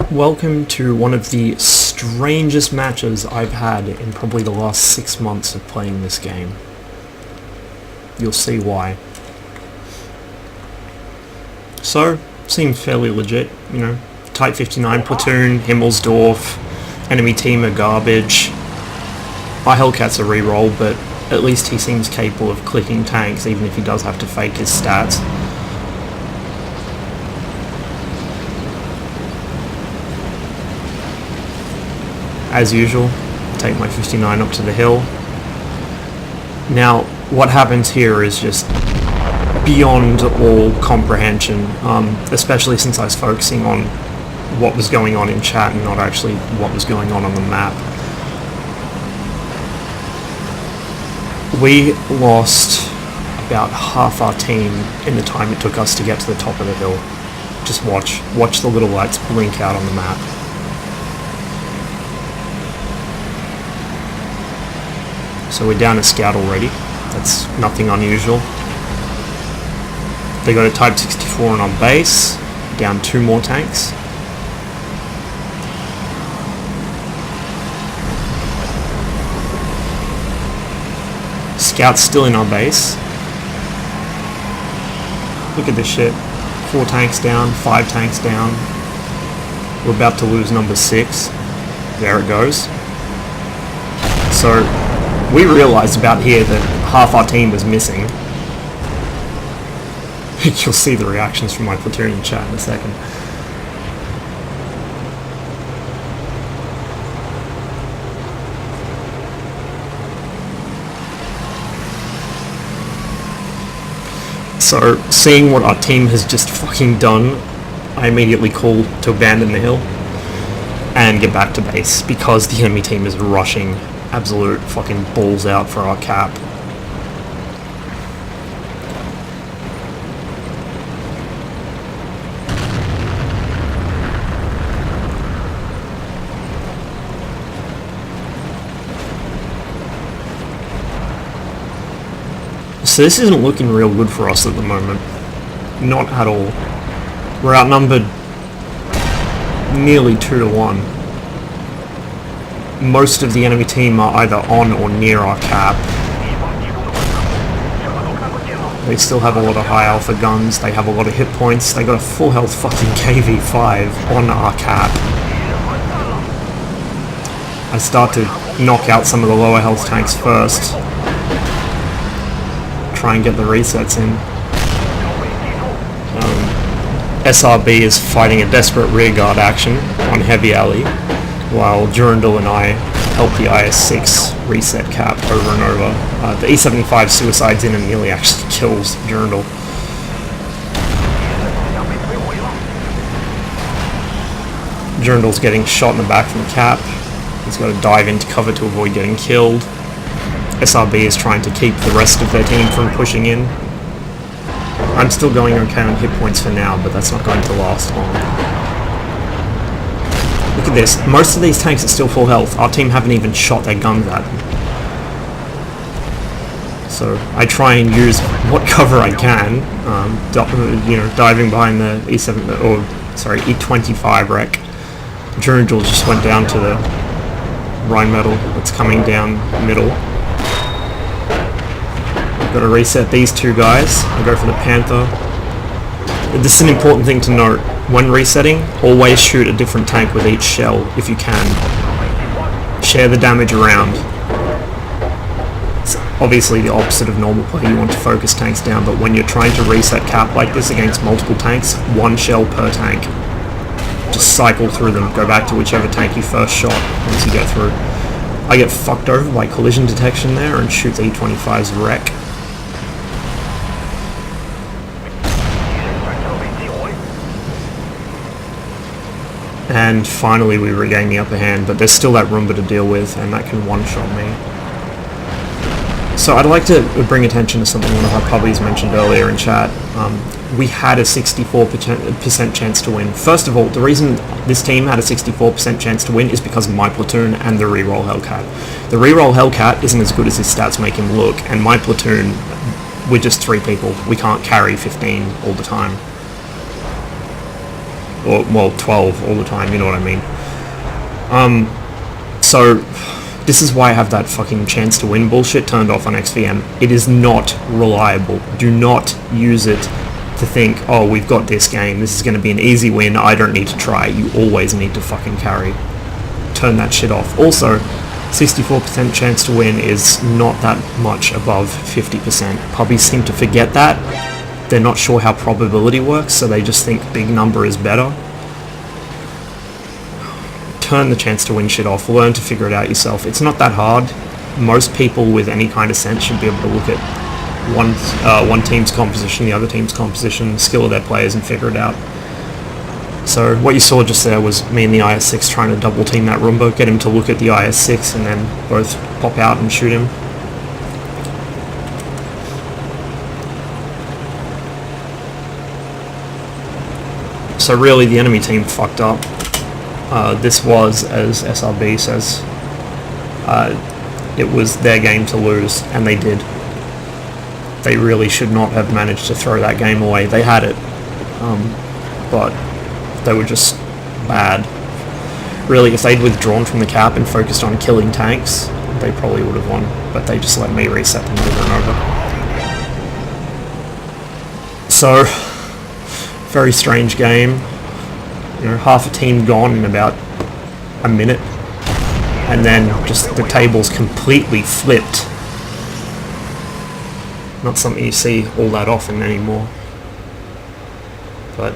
Welcome to one of the strangest matches I've had in probably the last 6 months of playing this game. You'll see why. So, seems fairly legit, you know. Type 59 platoon, Himmelsdorf, enemy team are garbage. My Hellcat's a reroll, but at least he seems capable of clicking tanks even if he does have to fake his stats. As usual, take my 59 up to the hill. Now, what happens here is just beyond all comprehension, especially since I was focusing on what was going on in chat and not actually what was going on the map. We lost about half our team in the time it took us to get to the top of the hill. Just watch the little lights blink out on the map. So we're down a scout already. That's nothing unusual. They got a Type 64 on our base. Down 2 more tanks. Scout's still in our base. Look at this shit. 4 tanks down, 5 tanks down. We're about to lose number 6. There it goes. So we realised about here that half our team was missing. You'll see the reactions from my platoon in chat in a second. So, seeing what our team has just fucking done, I immediately call to abandon the hill and get back to base because the enemy team is rushing absolute fucking balls out for our cap. So this isn't looking real good for us at the moment. Not at all. We're outnumbered nearly 2-1. Most of the enemy team are either on or near our cap. They still have a lot of high alpha guns, they have a lot of hit points, they got a full health fucking KV-5 on our cap. I start to knock out some of the lower health tanks first. Try and get the resets in. SRB is fighting a desperate rearguard action on Heavy Alley, while Durandal and I help the IS-6 reset cap over and over. The E-75 suicides in and nearly actually kills Durandal. Durandal's getting shot in the back from cap. He's got to dive into cover to avoid getting killed. SRB is trying to keep the rest of their team from pushing in. I'm still going okay on hit points for now, but that's not going to last long. Look at this, most of these tanks are still full health. Our team haven't even shot their guns at them. So I try and use what cover I can, diving behind the E25 wreck. Durandal just went down to the Rheinmetall that's coming down middle. I've got to reset these 2 guys. I'll go for the Panther. This is an important thing to note. When resetting, always shoot a different tank with each shell, if you can. Share the damage around. It's obviously the opposite of normal play, you want to focus tanks down, but when you're trying to reset cap like this against multiple tanks, 1 shell per tank. Just cycle through them, go back to whichever tank you first shot once you get through. I get fucked over by collision detection there and shoot the E25's wreck. And finally we regain the upper hand, but there's still that Roomba to deal with, and that can one-shot me. So I'd like to bring attention to something one of our pubbies mentioned earlier in chat. We had a 64% chance to win. First of all, the reason this team had a 64% chance to win is because of my platoon and the reroll Hellcat. The reroll Hellcat isn't as good as his stats make him look, and my platoon, we're just 3 people. We can't carry 15 all the time. or well 12 all the time, you know what I mean. So this is why I have that fucking chance to win bullshit turned off on XVM. It is not reliable. Do not use it to think, oh, we've got this game, this is going to be an easy win, I don't need to try. You always need to fucking carry. Turn that shit off. Also, 64% chance to win is not that much above 50%. Pubbies seem to forget that. They're not sure how probability works, so they just think big number is better. Turn the chance to win shit off. Learn to figure it out yourself. It's not that hard. Most people with any kind of sense should be able to look at one team's composition, the other team's composition, skill of their players, and figure it out. So what you saw just there was me and the IS-6 trying to double team that Roomba, get him to look at the IS-6 and then both pop out and shoot him. So really the enemy team fucked up. This was, as SRB says, it was their game to lose, and they did. They really should not have managed to throw that game away. They had it, but they were just bad. Really, if they'd withdrawn from the cap and focused on killing tanks, they probably would have won, but they just let me reset them over and over. So, very strange game. You know, half a team gone in about a minute, and then just the tables completely flipped. Not something you see all that often anymore. But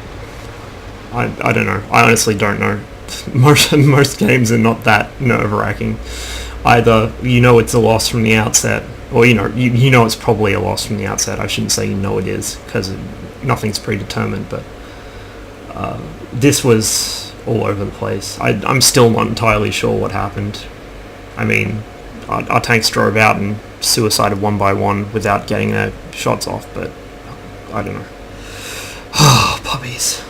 I don't know. I honestly don't know. Most games are not that nerve-wracking. Either you know it's a loss from the outset, or you know it's probably a loss from the outset. I shouldn't say you know it is, because nothing's predetermined, but this was all over the place. I'm still not entirely sure what happened. I mean, our tanks drove out and suicided one by one without getting their shots off, but I don't know. Oh, puppies.